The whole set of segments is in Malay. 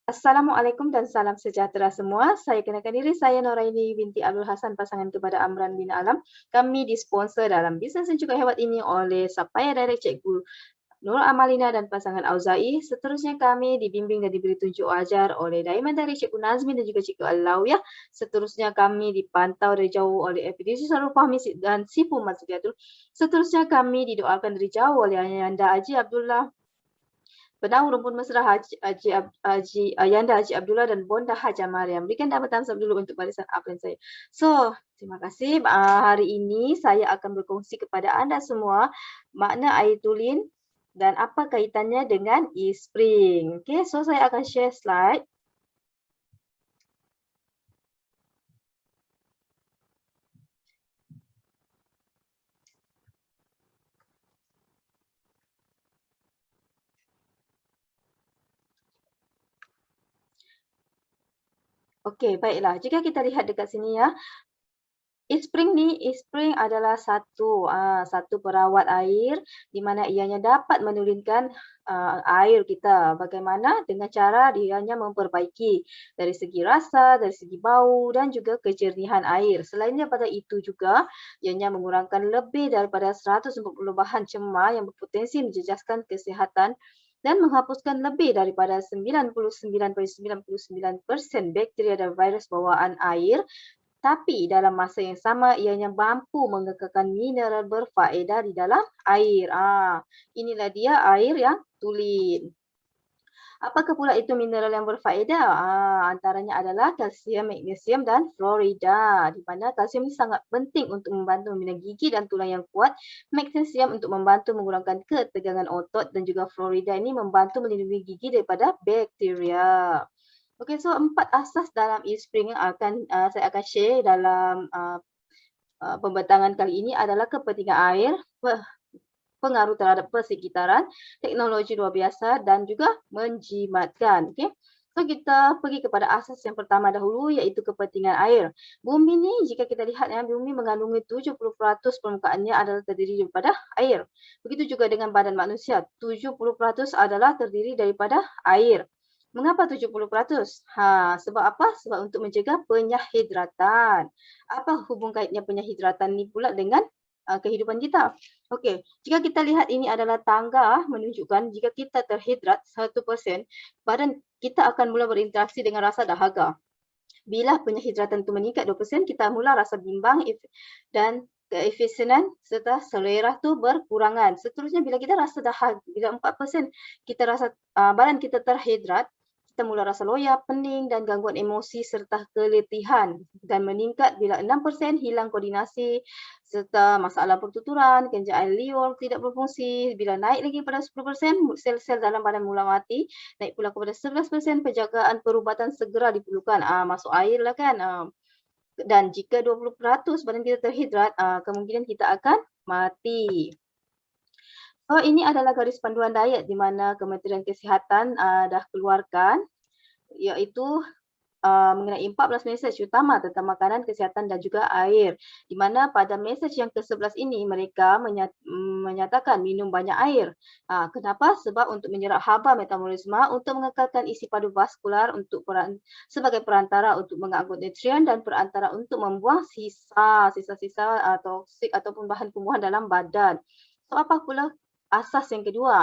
Assalamualaikum dan salam sejahtera semua. Saya kenalkan diri, saya Noraini binti Abdul Hasan, pasangan kepada Amran bin Alam. Kami disponsor dalam bisnes yang cukup hebat ini oleh Sapphire Direct Cikgu Nur Amalina dan pasangan Auza'i. Seterusnya kami dibimbing dan diberi tunjuk ajar oleh Diamond dari Cikgu Nazmi dan juga Cikgu Al-Lawiyah. Seterusnya kami dipantau dari jauh oleh FPDC Sarul Fahmi dan Sifu Mazkiatul. Seterusnya kami didoakan dari jauh oleh Ayanda Haji Abdullah, Penang Rumpun Mesra Ayanda Haji Abdullah dan Bonda Haja Mariam. Berikan dapat thumbs up dulu untuk barisan upline saya. So, terima kasih. Hari ini saya akan berkongsi kepada anda semua makna air tulen dan apa kaitannya dengan e-spring. Okay, so saya akan share slide. Okey, baiklah. Jika kita lihat dekat sini ya, e-spring adalah satu perawat air di mana ianya dapat menurunkan air kita. Bagaimana? Dengan cara ianya memperbaiki dari segi rasa, dari segi bau dan juga kejernihan air. Selain daripada itu juga, ianya mengurangkan lebih daripada 140 bahan cemar yang berpotensi menjejaskan kesihatan dan menghapuskan lebih daripada 99.99% bakteria dan virus bawaan air. Tapi dalam masa yang sama ianya mampu mengekalkan mineral berfaedah di dalam air. Inilah dia air yang tulen. Apakah pula itu mineral yang berfaedah? Antaranya adalah kalsium, magnesium dan fluorida. Di mana kalsium ini sangat penting untuk membantu membina gigi dan tulang yang kuat. Magnesium untuk membantu mengurangkan ketegangan otot dan juga fluorida ini membantu melindungi gigi daripada bakteria. Okey, so 4 asas dalam e-spring yang saya akan share dalam pembentangan kali ini adalah kepentingan air, pengaruh terhadap persekitaran, teknologi luar biasa dan juga menjimatkan. Okey. So kita pergi kepada asas yang pertama dahulu iaitu kepentingan air. Bumi ni jika kita lihat ya, bumi mengandungi 70% permukaannya adalah terdiri daripada air. Begitu juga dengan badan manusia, 70% adalah terdiri daripada air. Mengapa 70%? Sebab apa? Sebab untuk mencegah penyahidratan. Apa hubung kaitnya penyahidratan ni pula dengan kehidupan kita? Okey, jika kita lihat ini adalah tangga menunjukkan jika kita terhidrat 1%, badan kita akan mula berinteraksi dengan rasa dahaga. Bila penyahidratan itu meningkat 2%, kita mula rasa bimbang dan keefisienan serta selera tu berkurangan. Seterusnya bila kita rasa dahaga, bila 4% kita rasa badan kita terhidrat, kita mula rasa loya, pening dan gangguan emosi serta keletihan, dan meningkat bila 6% hilang koordinasi serta masalah pertuturan, kelenjar liur tidak berfungsi. Bila naik lagi pada 10%, sel-sel dalam badan mula mati. Naik pula kepada 11%, penjagaan perubatan segera diperlukan. Masuk air lah kan. Dan jika 20% badan kita terhidrat, kemungkinan kita akan mati. So, ini adalah garis panduan diet di mana Kementerian Kesihatan dah keluarkan, iaitu mengenai 14 mesej utama tentang makanan, kesihatan dan juga air. Di mana pada mesej yang ke-11 ini mereka menyatakan minum banyak air. Kenapa? Sebab untuk menyerap haba metabolisme, untuk mengekalkan isi padu vaskular, sebagai perantara untuk mengangkut nutrien dan perantara untuk membuang sisa-sisa toksik ataupun bahan pembuahan dalam badan. So, apa pula asas yang kedua?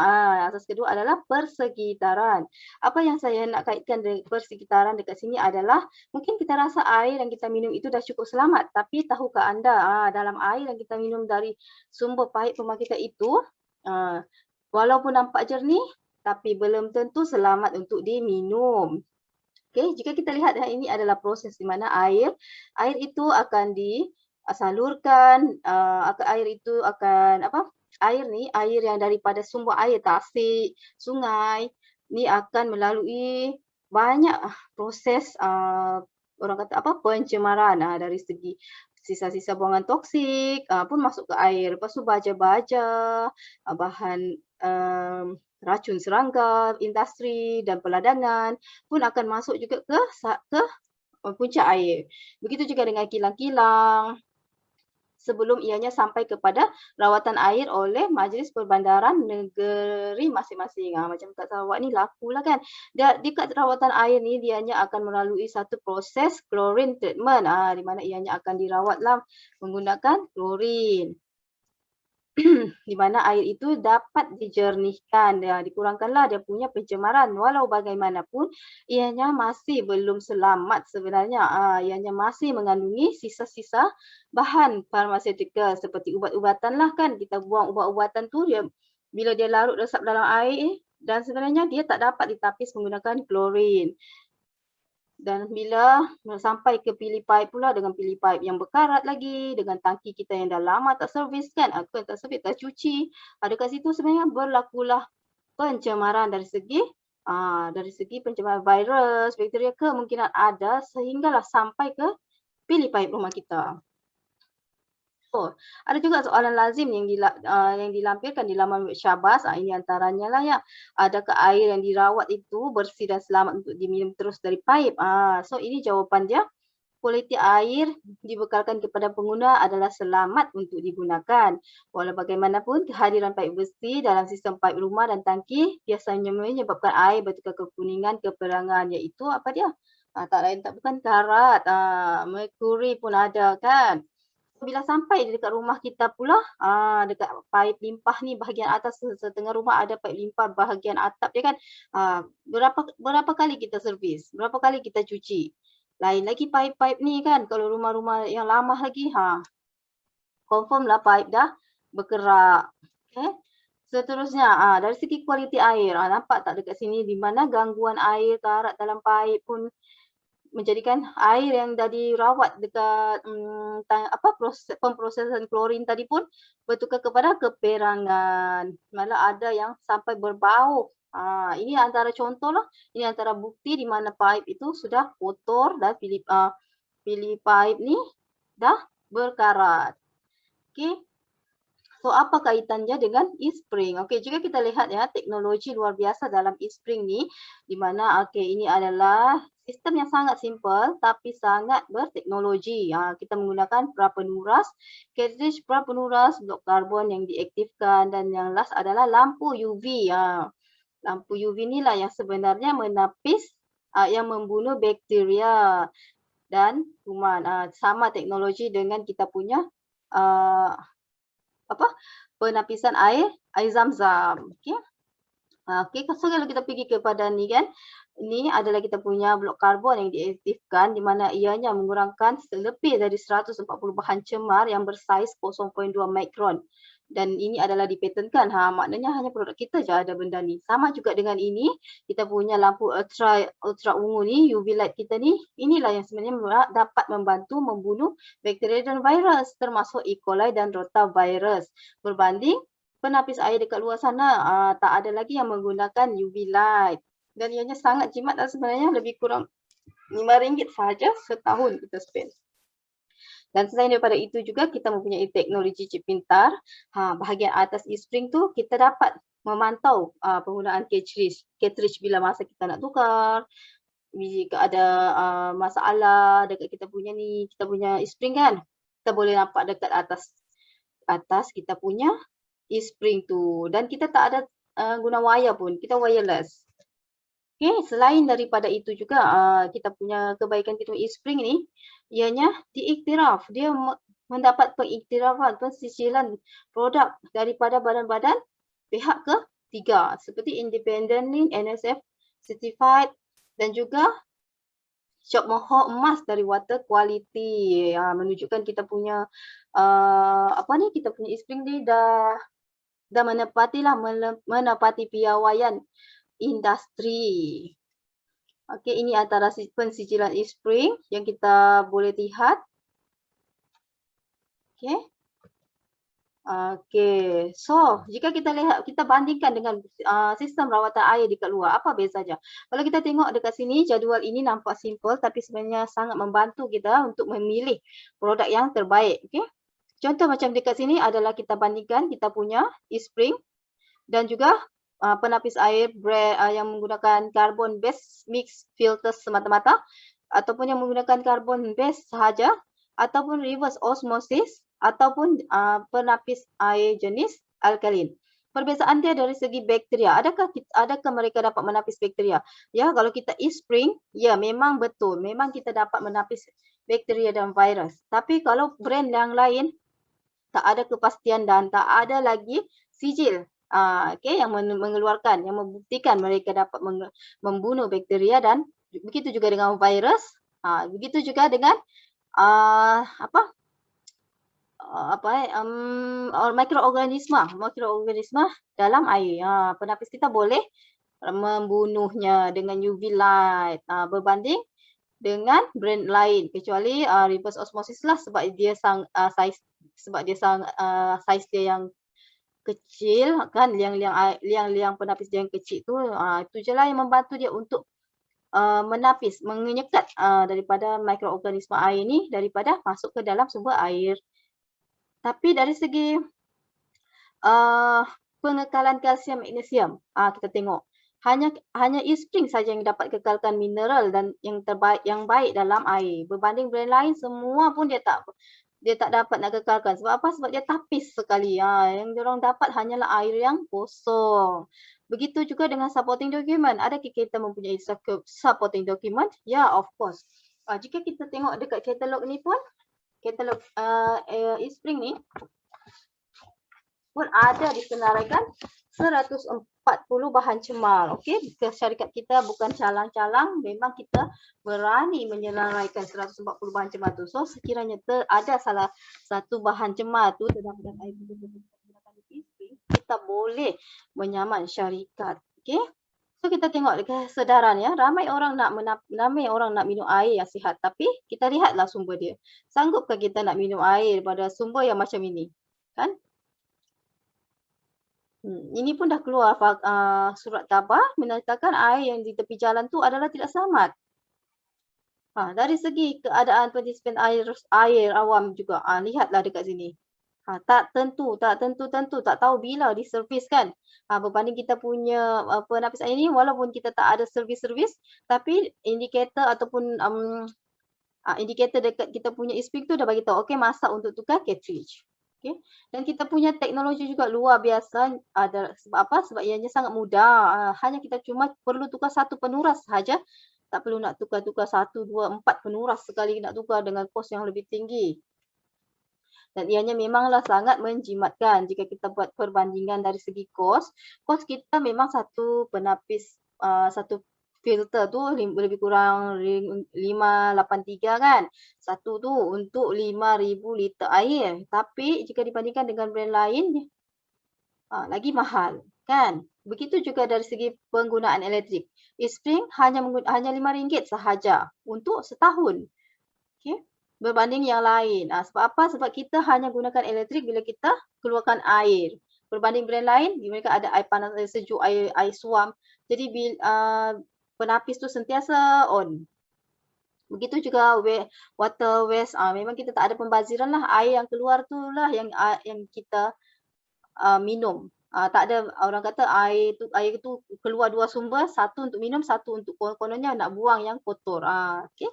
Asas kedua adalah persekitaran. Apa yang saya nak kaitkan dengan persekitaran dekat sini adalah mungkin kita rasa air yang kita minum itu dah cukup selamat, tapi tahukah anda dalam air yang kita minum dari sumber pahit pembangkitan itu, walaupun nampak jernih tapi belum tentu selamat untuk diminum. Okey, jika kita lihat ini adalah proses di mana air itu akan disalurkan, air itu akan air yang daripada sumber air tasik, sungai ni akan melalui banyak proses orang kata pencemaran dari segi sisa-sisa buangan toksik pun masuk ke air. Lepas tu baja-baja, bahan racun serangga, industri dan peladangan pun akan masuk juga ke punca air. Begitu juga dengan kilang-kilang, sebelum ianya sampai kepada rawatan air oleh Majlis Perbandaran Negeri masing-masing. Macam kat Sarawak ni lakulah kan. Dekat rawatan air ni dianya akan melalui satu proses chlorine treatment, di mana ianya akan dirawatlah menggunakan klorin. Di mana air itu dapat dijernihkan, dikurangkanlah dia punya pencemaran. Walau bagaimanapun, ianya masih belum selamat sebenarnya. Ianya masih mengandungi sisa-sisa bahan farmaseutical seperti ubat-ubatan lah kan. Kita buang ubat-ubatan tu bila dia larut resap dalam air dan sebenarnya dia tak dapat ditapis menggunakan klorin. Dan bila sampai ke pili pipe pula dengan pili pipe yang berkarat lagi, dengan tangki kita yang dah lama tak servis kan, tak servis, tak cuci. Dekat situ sebenarnya berlakulah pencemaran dari segi pencemaran virus, bakteria kemungkinan ada sehinggalah sampai ke pili pipe rumah kita. Ada juga soalan lazim yang dilampirkan di laman web Syahbaz. Ini antaranya lah ya. Adakah air yang dirawat itu bersih dan selamat untuk diminum terus dari pipe? So ini jawapan dia. Kualiti air dibekalkan kepada pengguna adalah selamat untuk digunakan. Walau bagaimanapun, kehadiran pipe bersih dalam sistem pipe rumah dan tangki biasanya menyebabkan air bertukar kekuningan, keperangan, iaitu apa dia? Tak lain tak bukan karat. Merkuri pun ada kan. Bila sampai dekat rumah kita pula, dekat paip limpah ni bahagian atas setengah rumah ada paip limpah bahagian atap dia kan. Berapa kali kita servis, berapa kali kita cuci. Lain lagi paip-paip ni kan, kalau rumah-rumah yang lama lagi, confirm lah paip dah berkerak. Okay. Seterusnya, dari segi kualiti air, nampak tak dekat sini di mana gangguan air karat dalam paip pun menjadikan air yang dah dirawat dekat pemprosesan klorin tadi pun bertukar kepada keperangan. Malah ada yang sampai berbau. Ini antara contoh lah, ini antara bukti di mana pipe itu sudah kotor dan pili pipe ni dah berkarat. Okey. So apa kaitannya dengan e-spring? Okey, jika kita lihat ya teknologi luar biasa dalam e-spring ni di mana ini adalah sistem yang sangat simple tapi sangat berteknologi. Kita menggunakan prapenuras, cartridge prapenuras, blok karbon yang diaktifkan dan yang last adalah lampu UV. Lampu UV ni lah yang sebenarnya menapis yang membunuh bakteria dan kuman. Sama teknologi dengan kita punya penapisan air Zam-Zam. Okey. So kalau kita pergi kepada ni kan, ini adalah kita punya blok karbon yang diaktifkan di mana ianya mengurangkan lebih dari 140 bahan cemar yang bersaiz 0.2 mikron. Dan ini adalah dipatentkan. Maknanya hanya produk kita je ada benda ni. Sama juga dengan ini, kita punya lampu ultra ungu ni, UV light kita ni, inilah yang sebenarnya dapat membantu membunuh bakteria dan virus termasuk E. coli dan rotavirus. Berbanding penapis air dekat luar sana, tak ada lagi yang menggunakan UV light. Dan ianya sangat jimat dan sebenarnya lebih kurang RM5 sahaja setahun kita spend. Dan selain daripada itu juga kita mempunyai teknologi chip pintar. Bahagian atas e-spring tu kita dapat memantau penggunaan cartridge bila masa kita nak tukar. Jika ada masalah dekat kita punya e-spring kan, kita boleh nampak dekat atas kita punya e-spring tu. Dan kita tak ada guna wire pun, kita wireless. Okay, selain daripada itu juga kita punya kebaikan kita e-spring ni, ianya diiktiraf. Dia mendapat pengiktirafan, pensicilan produk daripada badan-badan pihak ketiga seperti independently NSF certified dan juga Syok Mohor emas dari water quality. Menunjukkan kita punya kita punya e-spring ni dah menepati piawaian industri. Okey, ini antara pensicilan e-spring yang kita boleh lihat. Okey. Okey. So, jika kita lihat, kita bandingkan dengan sistem rawatan air dekat luar, apa bezanya? Kalau kita tengok dekat sini, jadual ini nampak simple tapi sebenarnya sangat membantu kita untuk memilih produk yang terbaik. Okey. Contoh macam dekat sini adalah kita bandingkan kita punya e-spring dan juga penapis air yang menggunakan carbon based mix filter semata-mata ataupun yang menggunakan carbon based sahaja ataupun reverse osmosis ataupun penapis air jenis alkalin. Perbezaan dia dari segi bakteria. Adakah mereka dapat menapis bakteria? Ya, kalau kita e-spring, ya memang betul. Memang kita dapat menapis bakteria dan virus. Tapi kalau brand yang lain, tak ada kepastian dan tak ada lagi sijil yang mengeluarkan, yang membuktikan mereka dapat membunuh bakteria dan begitu juga dengan virus, begitu juga dengan mikroorganisma dalam air. Penapis kita boleh membunuhnya dengan UV light berbanding dengan brand lain, kecuali reverse osmosis lah, sebab dia saiz dia yang kecil kan, liang penapis dia yang kecil tu, itu je lah yang membantu dia untuk menapis, menyekat daripada mikroorganisma air ni daripada masuk ke dalam sumber air. Tapi dari segi pengekalan kalsium magnesium, kita tengok hanya e-spring saja yang dapat kekalkan mineral dan yang baik dalam air. Berbanding brand lain, semua pun dia tak dapat nak kekalkan. Sebab apa? Sebab dia tapis sekali. Yang diorang dapat hanyalah air yang kosong. Begitu juga dengan supporting document. Adakah kita mempunyai supporting document? Ya, of course. Jika kita tengok dekat katalog ni pun, katalog e-spring ni pun ada disenaraikan 140 bahan cemal. Okey, syarikat kita bukan calang-calang, memang kita berani menyenaraikan 140 bahan cemal tu. So sekiranya ada salah satu bahan cemal tu terdapat air kita boleh menyaman syarikat. Okey. So kita tengok kesedaran ya, ramai orang nak minum air yang sihat, tapi kita lihatlah sumber dia. Sanggupkah kita nak minum air daripada sumber yang macam ini? Kan? Ini pun dah keluar surat khabar menyatakan air yang di tepi jalan tu adalah tidak selamat. Dari segi keadaan partisipan air awam juga, lihatlah dekat sini. Tak tentu, tak tahu bila diservis kan. Berbanding kita punya penapis air ni, walaupun kita tak ada servis-servis, tapi indikator ataupun indikator dekat kita punya e-spring tu dah bagi tahu, okey, masa untuk tukar cartridge. Okay. Dan kita punya teknologi juga luar biasa. Sebab apa? Sebab ianya sangat mudah. Hanya kita cuma perlu tukar satu penuras sahaja. Tak perlu nak tukar-tukar 1, 2, 4 penuras sekali nak tukar dengan kos yang lebih tinggi. Dan ianya memanglah sangat menjimatkan jika kita buat perbandingan dari segi kos. Kos kita memang satu penapis, satu filter tu lebih kurang 583 kan. Satu tu untuk 5,000 liter air. Tapi jika dibandingkan dengan brand lain, lagi mahal kan. Begitu juga dari segi penggunaan elektrik. E-spring hanya RM5 sahaja untuk setahun. Okay. Berbanding yang lain. Sebab apa? Sebab kita hanya gunakan elektrik bila kita keluarkan air. Berbanding brand lain, mereka ada air panas, air sejuk, air suam. Jadi penapis tu sentiasa on. Begitu juga water waste, memang kita tak ada pembaziran lah. Air yang keluar tu lah yang kita minum. Tak ada, orang kata air tu keluar dua sumber, satu untuk minum, satu untuk kononnya nak buang yang kotor. Okay.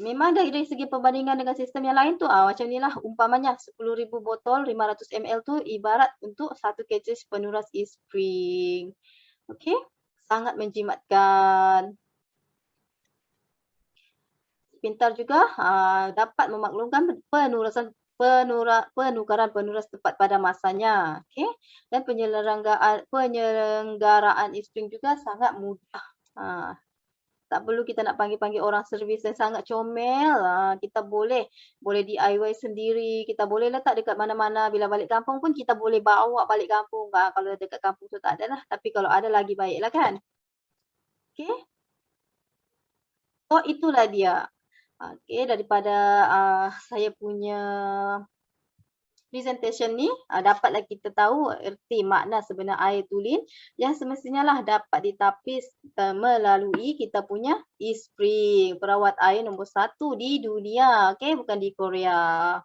Memang dari segi perbandingan dengan sistem yang lain tu macam inilah, umpamanya 10,000 botol 500 ml tu ibarat untuk satu cartridge penuras e-spring. Okey, sangat menjimatkan. Pintar juga dapat memaklumkan penukaran penuras tepat pada masanya. Okey, dan penyelenggaraan e-spring juga sangat mudah. Tak perlu kita nak panggil orang servis yang sangat comel. Kita boleh DIY sendiri. Kita boleh letak dekat mana-mana. Bila balik kampung pun kita boleh bawa balik kampung. Kalau dekat kampung tu tak ada lah. Tapi kalau ada lagi baiklah kan. Okay. So itulah dia. Okay, daripada saya punya presentation ni, dapatlah kita tahu erti makna sebenar air tulen yang semestinya lah dapat ditapis melalui kita punya e-spring, perawat air nombor 1 di dunia, okay, bukan di Korea.